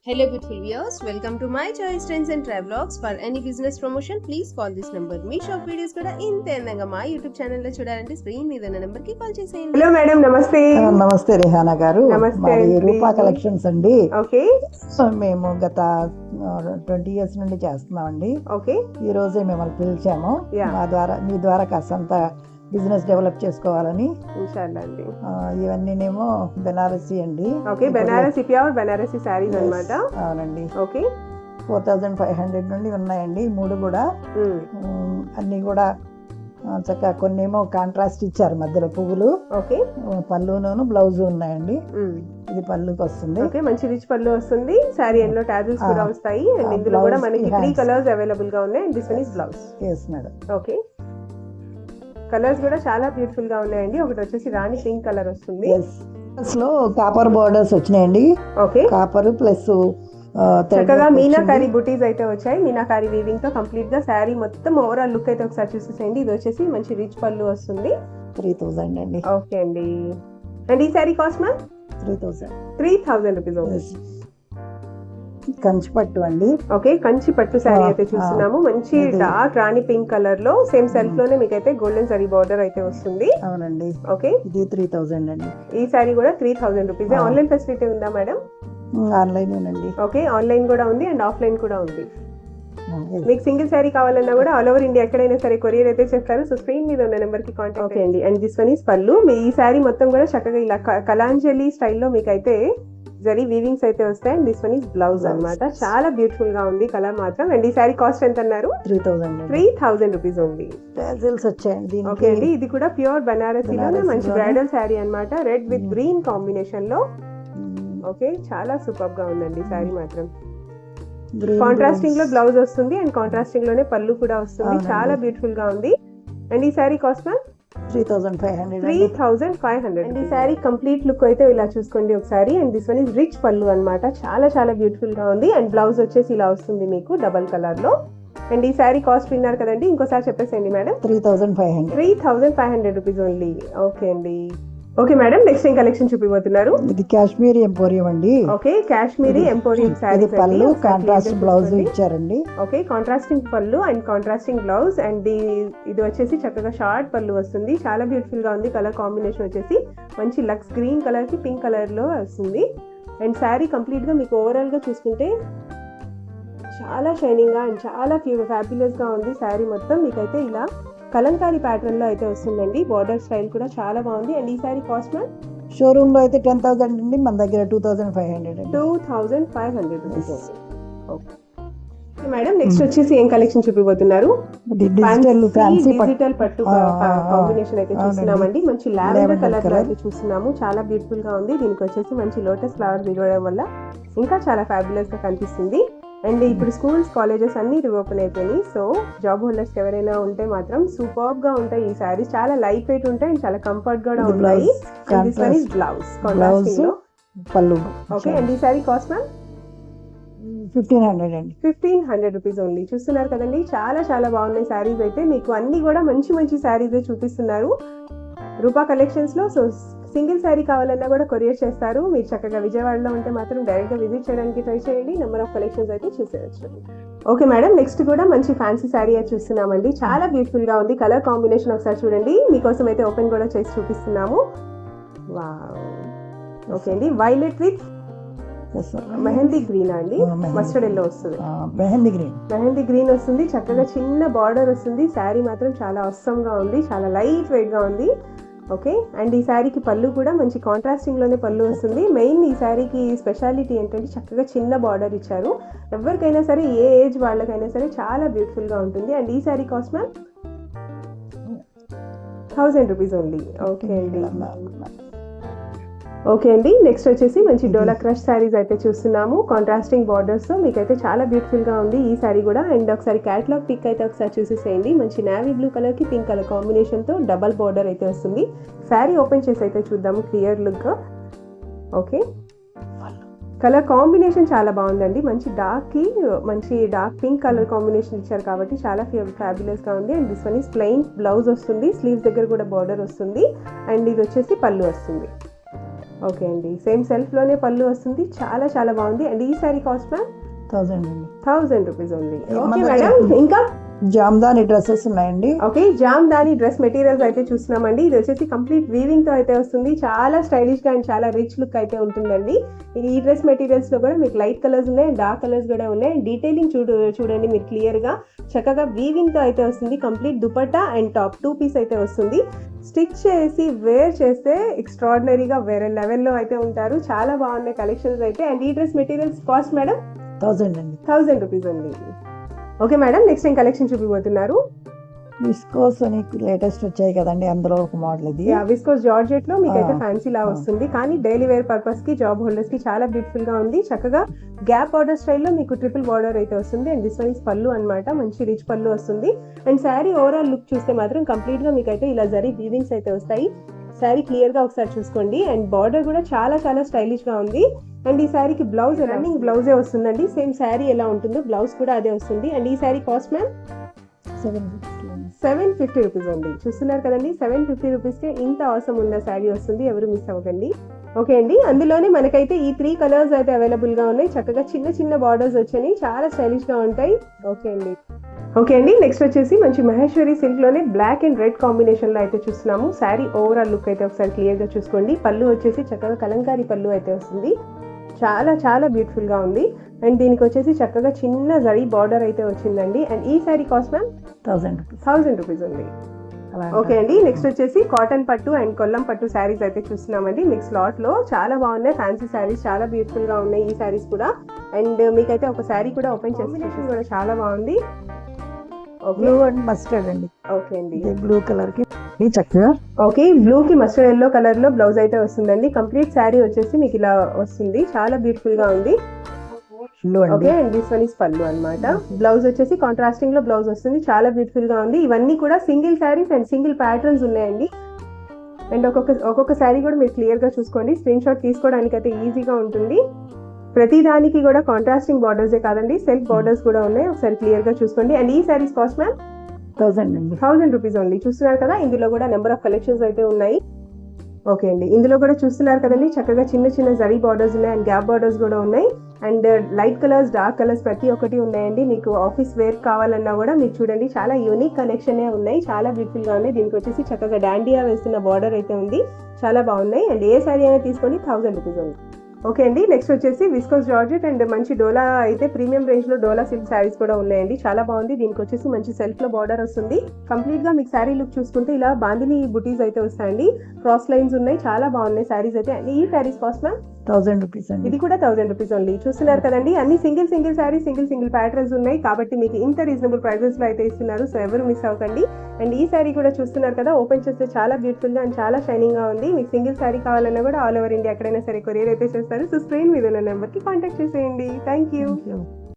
Hello beautiful viewers, welcome to my choice trends and travelogs. For any business promotion, please call this number. Me shop videos కూడా ఇంతే అందంగా మా YouTube channel లో చూడాలంటే screen మీద ఉన్న నెంబర్ కి కాల్ చేసేయండి. హలో మేడం, నమస్తే. నమస్తే రిహానా గారు. మాది రూపా కలెక్షన్స్ అండి. ఓకే, మేము గత 20 years నుండి చేస్తున్నామండి. ఓకే, ఈ రోజే మిమ్మల్ని పిలిచాము. మీ ద్వారా కాసంత బిజినెస్ డెవలప్ చేసుకోవాలని. ఇవన్నీనేమో బెనారసీ అండి. ఓకే, బెనారసీ ప్యూర్ బెనారసీ సారీస్ అన్నమాట. అవునండి. ఓకే, 4500 నుండి ఉన్నాయండి. మూడు కూడా అన్ని కూడా చక్కగా కొన్నేమో కాంట్రాస్ట్ ఇచ్చారు, మధ్యలో పువ్వులు. ఓకే, పళ్ళును బ్లౌజ్ ఉన్నాయండి. ఇది పళ్ళుకి వస్తుంది. ఓకే, మంచి రిచ్ పళ్ళు వస్తుంది. సారీ ఎండ్ టాజిల్స్ కూడా వస్తాయి. అండ్ ఇందులో కూడా మనకి 3 కలర్స్ అవైలబుల్ గా ఉన్నాయి. And this one is blouse. Yes madam. Okay, colours కూడా చాలా బ్యూటిఫుల్ గా ఉన్నాయండి. ఒకటి వచ్చేసి రాణి పింక్ కలర్ వస్తుంది. లో కాపర్ బోర్డర్స్ వచ్చినాయండి. ఓకే, కాపర్ ప్లస్ చక్కగా మీనాకారి బుటీస్ అయితే వచ్చాయి. మీనాకారి వీవింగ్ తో కంప్లీట్ గా శారీ మొత్తం ఓవరాల్ లుక్ అయితే ఒకసారి చూసేసేయండి. ఇది వచ్చేసి మంచి రిచ్ పళ్ళు వస్తుంది. 3000 అండి. ఓకే అండి. అండ్ ఈ sari cost ma'am 3000 rupees. Kanchi పట్టు అండి. ఓకే, కంచి పట్టు శారీ అయితే చూస్తున్నాము. మంచి డార్క్ రాణి పింక్ కలర్ లో సేమ్ సెల్ఫ్ లోనే మీకు అయితే గోల్డెన్ జరీ బార్డర్ అయితే వస్తుంది. అవునండి. ఓకే, ఇది 3000 అండి. ఈ శారీ కూడా 3000 రూపీస్. ఆన్లైన్ ఫెసిలిటీ ఉందా మేడం? ఆన్లైన్ అండి. ఓకే, ఆన్లైన్ కూడా ఉంది అండ్ ఆఫ్లైన్ కూడా ఉంది. మీకు సింగిల్ శారీ కావాలన్నా కూడా ఆల్ ఓవర్ ఇండియా ఎక్కడైనా సరే కొరియర్ అయితే చేస్తారు. సో స్క్రీన్ మీద ఉన్న నెంబర్ కి కాంటాక్ట్. ఓకే అండి. అండ్ దిస్ వన్ ఇస్ పళ్ళు. ఈ శారీ మొత్తం కూడా చక్కగా ఇలా కలాంజలి స్టైల్లో మీకు అయితే జరీ వీవింగ్స్ అయితే వస్తాయి. And this one is blouse అన్నమాట. చాలా బ్యూటిఫుల్ గా ఉంది కలర్ మాత్రం. అండ్ ఈ శారీ కాస్ట్ ఎంత అన్నారు? 3000 రూపీస్ ఉంది. టాజిల్స్ వచ్చాయండి. ఓకే అండి. ఇది కూడా ప్యూర్ బనారసీలోనే మంచి బ్రైడల్ శారీ అన్నమాట. రెడ్ విత్ గ్రీన్ కాంబినేషన్ లో. ఓకే, చాలా సూపర్ గా ఉందండి శారీ మాత్రం. కాంట్రాస్టింగ్ లో బ్లౌజ్ వస్తుంది అండ్ కాంట్రాస్టింగ్ లోనే పళ్ళు కూడా వస్తుంది. చాలా బ్యూటిఫుల్ గా ఉంది. అండ్ ఈ శారీ కాస్ట్ మ్యామ్ 3500. అండ్ ఈ శారీ కంప్లీట్ లుక్ అయితే ఇలా చూసుకోండి ఒకసారి. And this one is rich పళ్ళు అన్నమాట. చాలా చాలా బ్యూటిఫుల్ గా ఉంది. అండ్ బ్లౌజ్ వచ్చేసి ఇలా వస్తుంది మీకు డబల్ కలర్ లో. అండ్ ఈ శారీ కాస్ట్ విన్నారు కదండి, ఇంకోసారి చెప్పేసేయండి మేడం. 3500 rupees only. ఓకే అండి. ఓకే మేడం, నెక్స్ట్ ఏం కలెక్షన్ చూపిపోతున్నారు? ఇది కాశ్మీరీ ఎంపోరియం అండి. Okay, Kashmiri emporium sari. పళ్ళు కాంట్రాస్ట్ బ్లౌజ్ ఇచ్చారండి. ఓకే, కాంట్రాస్టింగ్ పళ్ళు అండ్ కాంట్రాస్టింగ్ బ్లౌజ్. అండ్ ఇది వచ్చేసి చక్కగా షార్ట్ పళ్ళు వస్తుంది. చాలా బ్యూటిఫుల్ గా ఉంది. కలర్ కాంబినేషన్ వచ్చేసి మంచి లక్స్ గ్రీన్ కలర్ కి పింక్ కలర్ లో వస్తుంది. అండ్ శారీ కంప్లీట్ గా మీకు ఓవరాల్ గా చూసుకుంటే చాలా షైనింగ్ గా అండ్ చాలా ఫ్యాబులస్ గా ఉంది. శారీ మొత్తం మీకైతే ఇలా కలంకారీ ప్యాటర్న్ లో అయితే వస్తుందండి. బార్డర్ స్టైల్ కూడా చాలా బాగుంది. అండ్ ఈ సారీ కాస్ట్ మ్యామ్ షోరూమ్ లో అయితే 10,000 అండి, మన దగ్గర 2500. 2500 రూపీస్. ఓకే మేడం, నెక్స్ట్ వచ్చేసి ఏం కలెక్షన్ చూపిపోతున్నారు? డిజిటల్ పట్టు కాంబినేషన్ అయితే చూస్తున్నామండి. మంచి లావెండర్ కలర్ లో అయితే చూస్తున్నాము. చాలా బ్యూటిఫుల్ గా ఉంది. దీనికి వచ్చేసి మంచి లోటస్ ఫ్లవర్ విడవడం వల్ల ఇంకా చాలా ఫ్యాబులస్ గా కనిపిస్తుంది. అండ్ ఇప్పుడు స్కూల్స్ కాలేజెస్ అన్ని రీఓపెన్ అయిపోయినాయి. సో జాబ్ హోల్డర్స్ ఎవరైనా ఉంటే మాత్రం సూపర్ గా ఉంటాయి ఈ సారీస్. చాలా లైట్ వెయిట్ ఉంటాయి అండ్ చాలా కంఫర్ట్ కూడా ఉంటాయి. బ్లౌజ్ పళ్ళు. ఓకే, అండ్ ఈ సారీ కాస్ట్ మ్యామ్ 1500 అండి. 1500 రూపీస్ ఓన్లీ. చూస్తున్నారు కదండి, చాలా చాలా బాగున్నాయి సారీస్ అయితే. మీకు అన్ని కూడా మంచి మంచి సారీస్ చూపిస్తున్నారు రూపా కలెక్షన్స్ లో. సో సింగిల్ శారీ కావాలన్నా కూడా కొరియర్ చేస్తారు. మీరు చక్కగా విజయవాడలో ఉంటే మాత్రం డైరెక్ట్ గా విజిట్ చేయడానికి ట్రై చేయండి. నెంబర్ ఆఫ్ కలెక్షన్స్ అయితే చూసేయచ్చు. ఓకే మేడం, నెక్స్ట్ కూడా మంచి ఫ్యాన్సీ శారీ అయితే చూస్తున్నామండి. చాలా బ్యూటిఫుల్ గా ఉంది. కలర్ కాంబినేషన్ ఒకసారి చూడండి. మీకోసం అయితే ఓపెన్ కూడా చేసి చూపిస్తున్నాము. వావ్. ఓకే అండి, వైలెట్ విత్ మెహందీ గ్రీన్ అండి. మస్టర్డ్ ఎల్లో వస్తుంది. మెహందీ గ్రీన్ వస్తుంది. చక్కగా చిన్న బార్డర్ వస్తుంది. శారీ మాత్రం చాలా అవసరం గా ఉంది. చాలా లైట్ వెయిట్ గా ఉంది. ఓకే, అండ్ ఈ శారీకి పళ్ళు కూడా మంచి కాంట్రాస్టింగ్ లోనే పళ్ళు వస్తుంది. మెయిన్ ఈ శారీకి స్పెషాలిటీ ఏంటంటే చక్కగా చిన్న బార్డర్ ఇచ్చారు. ఎవరికైనా సరే ఏ ఏజ్ వాళ్ళకైనా సరే చాలా బ్యూటిఫుల్ గా ఉంటుంది. అండ్ ఈ sari cost ma'am 1000 rupees only. Okay అండి. ఓకే అండి, నెక్స్ట్ వచ్చేసి మంచి డోలా క్రష్ శారీస్ అయితే చూస్తున్నాము. కాంట్రాస్టింగ్ బార్డర్స్ తో మీకైతే చాలా బ్యూటిఫుల్ గా ఉంది ఈ శారీ కూడా. అండ్ ఒకసారి క్యాటలాగ్ పిక్ అయితే ఒకసారి చూసేసేయండి. మంచి నావీ బ్లూ కలర్ కి పింక్ కలర్ కాంబినేషన్ తో డబల్ బార్డర్ అయితే వస్తుంది. శారీ ఓపెన్ చేసి అయితే చూద్దాము clear look. Okay, colour combination చాలా బాగుందండి. మంచి డార్క్ పింక్ కలర్ కాంబినేషన్ ఇచ్చారు కాబట్టి చాలా ఫ్యాబులస్ గా ఉంది. And this one is plain blouse వస్తుంది. స్లీవ్స్ దగ్గర కూడా బార్డర్ వస్తుంది. అండ్ ఇది వచ్చేసి పళ్ళు వస్తుంది. ఓకే అండి, సేమ్ సెల్ఫ్ లోనే పళ్ళు వస్తుంది, చాలా చాలా బాగుంది. అండ్ ఈ సారీ కాస్ట్ మ్యామ్ 1000 అండి. 1000 రూపీస్ ఓన్లీ. మన ఓకే దగ్గర మేడం, ఇంకా జామ్దాని డ్రెస్సెస్ ఉన్నాయండి. ఓకే, జామ్దాని డ్రెస్ మెటీరియల్స్ అయితే చూస్తున్నామండి. ఇది వచ్చేసి కంప్లీట్ వీవింగ్ తో అయితే వస్తుంది, చాలా స్టైలిష్ గా అండ్ చాలా రిచ్ లుక్ అయితే ఉంటుందండి. ఈ డ్రెస్ మెటీరియల్స్ లో కూడా మీకు లైట్ కలర్స్ ఉన్నాయి, డార్క్ కలర్స్ కూడా ఉన్నాయి. డీటెయిలింగ్ చూడండి మీరు క్లియర్ గా, చక్కగా వీవింగ్ తో అయితే వస్తుంది. Complete dupatta and top 2 piece అయితే వస్తుంది. స్టిచ్ చేసి వేర్ చేస్తే ఎక్స్ట్రాడినరీగా వేరే లెవెల్లో అయితే ఉంటారు. చాలా బాగున్నాయి కలెక్షన్స్ అయితే. అండ్ ఈ డ్రెస్ మెటీరియల్స్ కాస్ట్ మేడం 1000 అండి. 1000 రూపీస్ అండి. ఓకే మేడం, నెక్స్ట్ ఏం కలెక్షన్ చూపిపోతున్నారు? విస్కోస్ అని లేటెస్ట్ వచ్చాయి కదండి, అందులో ఒక మోడల్ ఇది. విస్కోస్ జార్జెట్ లో మీకు అయితే ఫ్యాన్సీ లా వస్తుంది, కానీ డైలీ వేర్ పర్పస్ కి జాబ్ హోల్డర్స్ కి చాలా బ్యూటిఫుల్ గా ఉంది. చక్కగా గ్యాప్ బార్డర్ స్టైల్లో మీకు ట్రిపుల్ బార్డర్ అయితే వస్తుంది. అండ్ దిస్ వన్ ఇస్ పళ్ళు అన్నమాట, మంచి రిచ్ పళ్ళు వస్తుంది. అండ్ శారీ ఓవరాల్ లుక్ చూస్తే మాత్రం కంప్లీట్ గా మీకు అయితే ఇలా జరీ వీవింగ్స్ అయితే వస్తాయి. శారీ క్లియర్ గా ఒకసారి చూసుకోండి. అండ్ బార్డర్ కూడా చాలా చాలా స్టైలిష్ గా ఉంది. అండ్ ఈ శారీకి బ్లౌజ్ రన్నింగ్ బ్లౌజే వస్తుందండి, సేమ్ శారీ ఎలా ఉంటుందో బ్లౌజ్ కూడా అదే వస్తుంది. అండ్ ఈ శారీ కాస్ట్ మ్యామ్ 750 రూపీస్ అండి. చూస్తున్నారు కదండి, 750 రూపీస్ కే ఇంత అవసరం ఉన్న శారీ వస్తుంది, ఎవరు మిస్ అవ్వకండి. ఓకే అండి, అందులోనే మనకైతే ఈ 3 కలర్స్ అయితే అవైలబుల్ గా ఉన్నాయి. చక్కగా చిన్న చిన్న బార్డర్స్ వచ్చాయి, చాలా స్టైలిష్ గా ఉంటాయి. ఓకే అండి, నెక్స్ట్ వచ్చేసి మంచి మహేశ్వరి సిల్క్ లోనే బ్లాక్ అండ్ రెడ్ కాంబినేషన్ లో అయితే చూస్తున్నాము. శారీ ఓవరాల్ లుక్ అయితే ఒకసారి క్లియర్ గా చూసుకోండి. పళ్ళు వచ్చేసి చక్కగా కలంకారీ పళ్ళు అయితే వస్తుంది, చాలా చాలా బ్యూటిఫుల్ గా ఉంది. అండ్ దీనికి వచ్చేసి చక్కగా చిన్న జరీ బార్డర్ అయితే వచ్చిందండి. అండ్ ఈ శారీ కాస్ట్ మ్యామ్ 1000 రూపీస్ ఉంది. ఓకే అండి, నెక్స్ట్ వచ్చేసి కాటన్ పట్టు అండ్ కొల్లం పట్టు శారీస్ అయితే చూస్తున్నామండి. మిక్స్ లాట్ లో చాలా బాగున్నాయి, ఫ్యాన్సీ శారీస్ చాలా బ్యూటిఫుల్ గా ఉన్నాయి ఈ శారీస్ కూడా. అండ్ మీకైతే ఒక శారీ కూడా ఓపెన్ చేసి కూడా చాలా బాగుంది. బ్లూ అండ్ మస్టర్డ్ అండి. ఓకే అండి, బ్లూ కలర్ కి చక్కగా ఓకే బ్లూ కి మస్టర్డ్ ఎల్లో కలర్ లో బ్లౌజ్ అయితే వస్తుందండి. కంప్లీట్ శారీ వచ్చేసి మీకు ఇలా వస్తుంది, చాలా బ్యూటిఫుల్ గా ఉంది. Okay, and this one is పళ్ళు అన్నమాట. బ్లౌజ్ వచ్చేసి కాంట్రాస్టింగ్ లో బ్లౌజ్ వస్తుంది, చాలా బ్యూటిఫుల్ గా ఉంది. ఇవన్నీ కూడా single saris and single patterns ఉన్నాయండి. అండ్ ఒక్కొక్క శారీ కూడా మీరు క్లియర్ గా చూసుకోండి, స్క్రీన్ షాట్ తీసుకోవడానికి అయితే ఈజీగా ఉంటుంది. ప్రతి దానికి కూడా కాంట్రాస్టింగ్ బార్డర్సే కాదండి, సెల్ఫ్ బార్డర్స్ కూడా ఉన్నాయి, ఒకసారి క్లియర్ గా చూసుకోండి. అండ్ ఈ saris cost ma'am 1000 rupees only. చూస్తున్నారు కదా, ఇందులో కూడా నెంబర్ ఆఫ్ కలెక్షన్స్ అయితే ఉన్నాయి. ఓకే అండి, ఇందులో కూడా చూస్తున్నారు కదండి, చక్కగా చిన్న చిన్న జరీ బార్డర్స్ ఉన్నాయి అండ్ గ్యాప్ బార్డర్స్ కూడా ఉన్నాయి. And light colours dark colours ప్రతి ఒక్కటి ఉన్నాయండి. మీకు ఆఫీస్ వేర్ కావాలన్నా కూడా మీరు చూడండి, చాలా యూనిక్ కలెక్షనే ఉన్నాయి, చాలా బ్యూటిఫుల్ గా ఉన్నాయి. దీనికి వచ్చేసి చక్కగా డాండియా వేస్తున్న బార్డర్ అయితే ఉంది, చాలా బాగున్నాయి. అండ్ ఏ శారీ అయినా తీసుకొని 1000 రూపీస్ ఉంది. ఓకే అండి, నెక్స్ట్ వచ్చేసి విస్కోస్ జార్జెట్ అండ్ మంచి డోలా అయితే ప్రీమియం రేంజ్ లో డోలా సిల్క్ శారీస్ కూడా ఉన్నాయండి, చాలా బాగుంది. దీనికి వచ్చేసి మంచి సెల్ఫ్ లో బార్డర్ వస్తుంది. కంప్లీట్ గా మీకు శారీ లుక్ చూసుకుంటే ఇలా బాందిని బుటీస్ అయితే వస్తాయండి, క్రాస్ లైన్స్ ఉన్నాయి, చాలా బాగున్నాయి శారీస్ అయితే. అండ్ ఈ శారీస్ కాస్ట్ మ్యామ్ 1000 రూపీస్ అండి. ఇది కూడా 1000 రూపీస్ ఓన్లీ. చూస్తున్నారు కదండి, అన్ని సింగిల్ శారీ సింగిల్ ప్యాటర్న్స్ ఉన్నాయి, కాబట్టి మీకు ఇంత రీజనబుల్ ప్రైసెస్ లో అయితే ఇస్తున్నారు, సో ఎవరు మిస్ అవ్వకండి. అండ్ ఈ శారీ కూడా చూస్తున్నారు కదా, ఓపెన్ చేస్తే చాలా బ్యూటిఫుల్ గా అండ్ చాలా షైనింగ్ గా ఉంది. మీకు సింగిల్ శారీ కావాలన్నా కూడా ఆల్ ఓవర్ ఇండియా ఎక్కడైనా సరే కొరియర్ అయితే చేస్తారు. సో స్క్రీన్ మీద ఉన్న నెంబర్ కి కాంటాక్ట్ చేసేయండి. Thank you.